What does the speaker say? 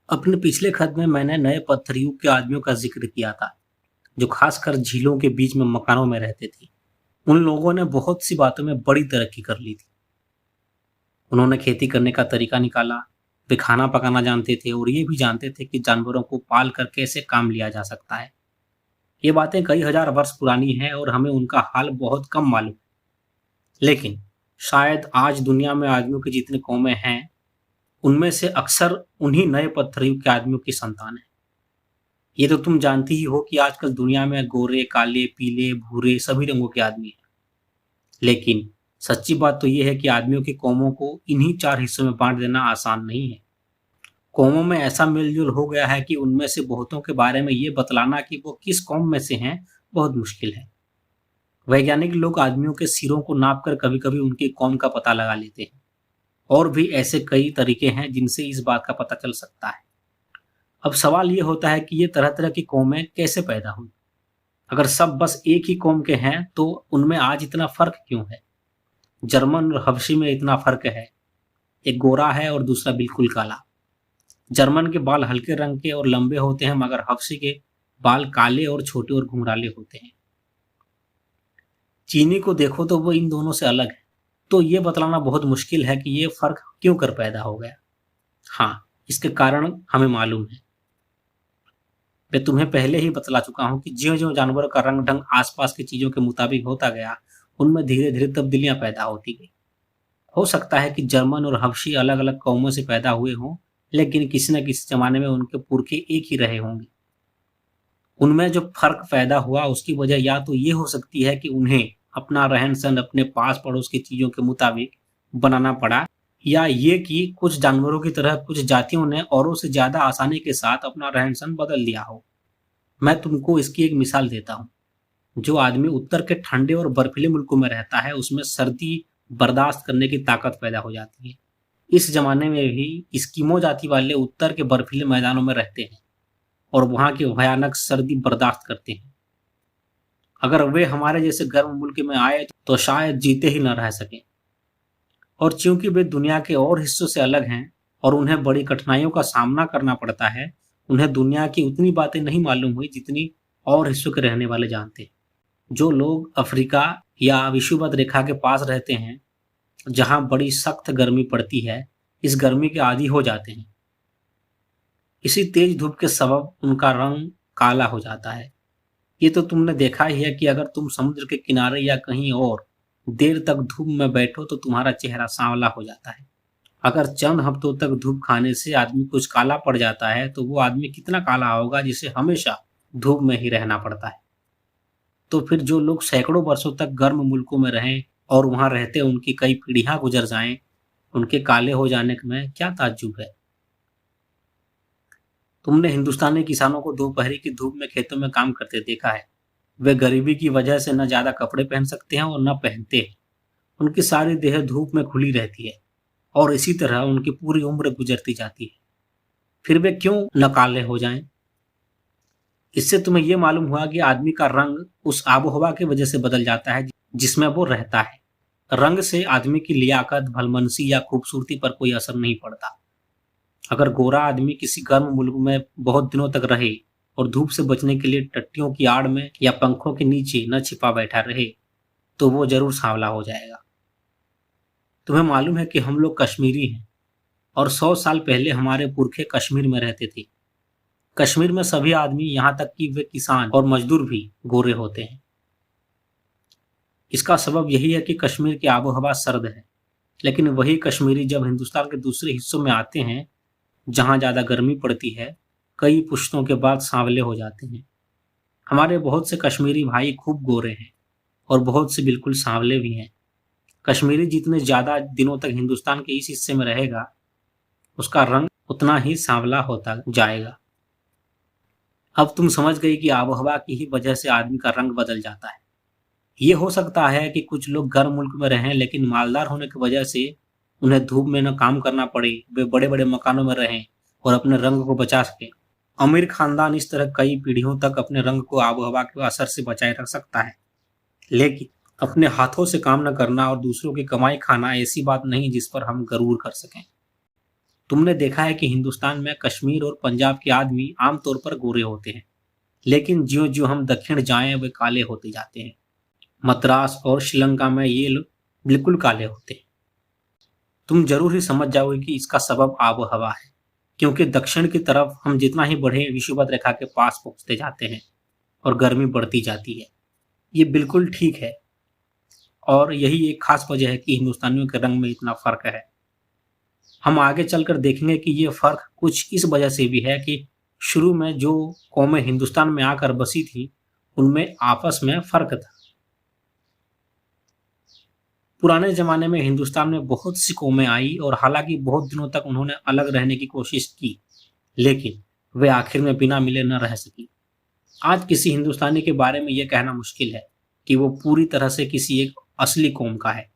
अपने पिछले खत में मैंने नए पत्थर युग के आदमियों का जिक्र किया था, जो खासकर झीलों के बीच में मकानों में रहते थे। उन लोगों ने बहुत सी बातों में बड़ी तरक्की कर ली थी। उन्होंने खेती करने का तरीका निकाला, वे खाना पकाना जानते थे और ये भी जानते थे कि जानवरों को पाल कर कैसे काम लिया जा सकता है। ये बातें कई हजार वर्ष पुरानी हैं और हमें उनका हाल बहुत कम मालूम है। लेकिन शायद आज दुनिया में आदमियों की जितनी कौमें हैं, उनमें से अक्सर उन्हीं नए पत्थर युग के आदमियों की संतान है। ये तो तुम जानती ही हो कि आजकल दुनिया में गोरे, काले, पीले, भूरे सभी रंगों के आदमी हैं। लेकिन सच्ची बात तो ये है कि आदमियों की कौमों को इन्हीं चार हिस्सों में बांट देना आसान नहीं है। कौमों में ऐसा मेलजोल हो गया है कि उनमें से बहुतों के बारे में ये बतलाना कि वो किस कौम में से हैं बहुत मुश्किल है। वैज्ञानिक लोग आदमियों के सिरों को नापकर कभी-कभी उनकी कौम का पता लगा लेते हैं। और भी ऐसे कई तरीके हैं जिनसे इस बात का पता चल सकता है। अब सवाल ये होता है कि ये तरह-तरह की कौमें कैसे पैदा हुई? अगर सब बस एक ही कौम के हैं तो उनमें आज इतना फर्क क्यों है? जर्मन और हबशी में इतना फर्क है। एक गोरा है और दूसरा बिल्कुल काला। जर्मन के बाल हल्के रंग के और लंबे होते हैं, मगर हबशी के बाल काले और छोटे और घुंघराले होते हैं। चीनी को देखो तो वो इन दोनों से अलग है। तो ये बतलाना बहुत मुश्किल है कि ये फर्क क्यों कर पैदा हो गया। हाँ, इसके कारण हमें मालूम है। मैं तुम्हें पहले ही बतला चुका हूं कि ज्यों-ज्यों जानवरों का रंग-ढंग आसपास की चीजों के मुताबिक होता गया, उनमें धीरे-धीरे तब्दीलियां पैदा होती गई। हो सकता है कि जर्मन और हबशी अलग-अलग कौमों से पैदा हुए हों, लेकिन किसी न किसी जमाने में उनके पुरखे एक ही रहे होंगे। उनमें जो फर्क पैदा हुआ उसकी वजह या तो ये हो सकती है कि उन्हें अपना रहन-सहन अपने पास-पड़ोस की चीजों के मुताबिक बनाना पड़ा, या ये कि कुछ जानवरों की तरह कुछ जातियों ने औरों से ज्यादा आसानी के साथ अपना रहन-सहन बदल लिया हो। मैं तुमको इसकी एक मिसाल देता हूँ। जो आदमी उत्तर के ठंडे और बर्फीले मुल्कों में रहता है, उसमें सर्दी बर्दाश्त करने की ताकत पैदा हो जाती है। इस जमाने में भी इस्किमो जाति वाले उत्तर के बर्फीले मैदानों में रहते हैं और वहां की भयानक सर्दी बर्दाश्त करते हैं। अगर वे हमारे जैसे गर्म मुल्क में आए तो शायद जीते ही न रह सके। और चूंकि वे दुनिया के और हिस्सों से अलग हैं और उन्हें बड़ी कठिनाइयों का सामना करना पड़ता है, उन्हें दुनिया की उतनी बातें नहीं मालूम हुई जितनी और हिस्सों के रहने वाले जानते हैं। जो लोग अफ्रीका या विषुवत रेखा के पास रहते हैं, जहां बड़ी सख्त गर्मी पड़ती है, इस गर्मी के आदी हो जाते हैं। इसी तेज धूप के सबब उनका रंग काला हो जाता है। ये तो तुमने देखा ही है कि अगर तुम समुद्र के किनारे या कहीं और देर तक धूप में बैठो तो तुम्हारा चेहरा सांवला हो जाता है। अगर चंद हफ्तों तक धूप खाने से आदमी कुछ काला पड़ जाता है तो वो आदमी कितना काला होगा जिसे हमेशा धूप में ही रहना पड़ता है। तो फिर जो लोग सैकड़ों वर्षों तक गर्म मुल्कों में रहें और वहां रहते उनकी कई पीढ़ियां गुजर जाएं, उनके काले हो जाने में क्या ताज्जुब है। तुमने हिंदुस्तानी किसानों को दोपहर की धूप में खेतों में काम करते देखा है। वे गरीबी की वजह से न ज्यादा कपड़े पहन सकते हैं और न पहनते हैं। उनकी सारी देह धूप में खुली रहती है और इसी तरह उनकी पूरी उम्र गुजरती जाती है। फिर वे क्यों न काले हो जाएं? इससे तुम्हें यह मालूम हुआ कि आदमी का रंग उस आबोहवा की वजह से बदल जाता है जिसमें वो रहता है। रंग से आदमी की लियाकत, भलमनसी या खूबसूरती पर कोई असर नहीं पड़ता। अगर गोरा आदमी किसी गर्म मुल्क में बहुत दिनों तक रहे और धूप से बचने के लिए टट्टियों की आड़ में या पंखों के नीचे न छिपा बैठा रहे, तो वो जरूर सांवला हो जाएगा। तुम्हें मालूम है कि हम लोग कश्मीरी हैं और 100 साल पहले हमारे पुरखे कश्मीर में रहते थे। कश्मीर में सभी आदमी, यहाँ तक कि वे किसान और मजदूर भी गोरे होते हैं। इसका सबब यही है कि कश्मीर की आबोहवा सर्द है, लेकिन वही कश्मीरी जब हिंदुस्तान के दूसरे हिस्सों में आते हैं जहां ज्यादा गर्मी पड़ती है, कई पुश्तों के बाद सांवले हो जाते हैं। हमारे बहुत से कश्मीरी भाई खूब गोरे हैं और बहुत से बिल्कुल सांवले भी हैं। कश्मीरी जितने ज्यादा दिनों तक हिंदुस्तान के इस हिस्से में रहेगा, उसका रंग उतना ही सांवला होता जाएगा। अब तुम समझ गई कि आबोहवा की ही वजह से आदमी का रंग बदल जाता है। ये हो सकता है कि कुछ लोग गर्म मुल्क में रहें, लेकिन मालदार होने की वजह से उन्हें धूप में न काम करना पड़े, वे बड़े बड़े मकानों में रहें और अपने रंग को बचा सकें। अमीर खानदान इस तरह कई पीढ़ियों तक अपने रंग को आबोहवा के असर से बचाए रख सकता है। लेकिन अपने हाथों से काम न करना और दूसरों की कमाई खाना ऐसी बात नहीं जिस पर हम गरूर कर सकें। तुमने देखा है कि हिंदुस्तान में कश्मीर और पंजाब के आदमी आमतौर पर गोरे होते हैं, लेकिन ज्यों-ज्यों हम दक्षिण जाएं वे काले होते जाते हैं। मद्रास और श्रीलंका में ये लोग बिल्कुल काले होते हैं। तुम जरूर ही समझ जाओगे कि इसका सबब आबो-हवा है, क्योंकि दक्षिण की तरफ हम जितना ही बढ़े विषुवत रेखा के पास पहुंचते जाते हैं और गर्मी बढ़ती जाती है। ये बिल्कुल ठीक है और यही एक खास वजह है कि हिंदुस्तानियों के रंग में इतना फर्क है। हम आगे चलकर देखेंगे कि ये फर्क कुछ इस वजह से भी है कि शुरू में जो कौमें हिंदुस्तान में आकर बसी थी, उनमें आपस में फर्क था। पुराने जमाने में हिंदुस्तान में बहुत सी कौमें आई और हालांकि बहुत दिनों तक उन्होंने अलग रहने की कोशिश की, लेकिन वे आखिर में बिना मिले न रह सकी। आज किसी हिंदुस्तानी के बारे में यह कहना मुश्किल है कि वो पूरी तरह से किसी एक असली कौम का है।